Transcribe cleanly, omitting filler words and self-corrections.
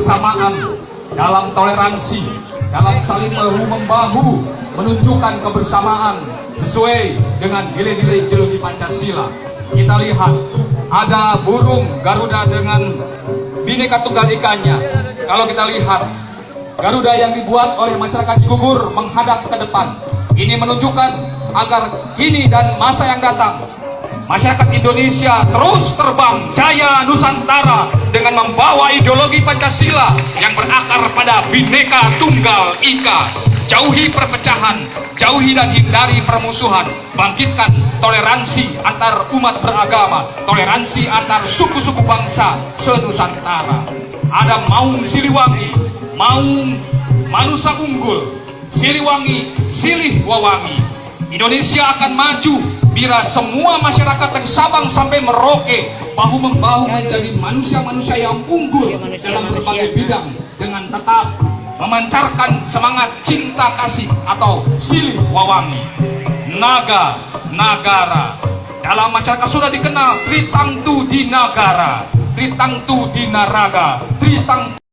kebersamaan, dalam toleransi, dalam saling membahu, menunjukkan kebersamaan sesuai dengan nilai-nilai ideologi Pancasila. Kita lihat ada burung Garuda dengan Bhinneka Tunggal Ika-nya. Kalau kita lihat Garuda yang dibuat oleh masyarakat Cigugur menghadap ke depan, ini menunjukkan agar kini dan masa yang datang masyarakat Indonesia terus terbang jaya Nusantara dengan membawa ideologi Pancasila yang berakar pada Bhinneka Tunggal Ika. Jauhi perpecahan, jauhi dan hindari permusuhan, bangkitkan toleransi antar umat beragama, toleransi antar suku-suku bangsa se-Nusantara. Ada Maung Siliwangi, Maung Manusa Unggul, Siliwangi, Silih Wawangi. Indonesia akan maju bila semua masyarakat dari Sabang sampai Merauke bahu-membahu menjadi manusia-manusia yang unggul dalam berbagai bidang dengan tetap memancarkan semangat cinta kasih atau silih wawangi. Naga, nagara. Dalam masyarakat sudah dikenal Tritangtu di Nagara, Tritangtu di Naraga, Tritangtu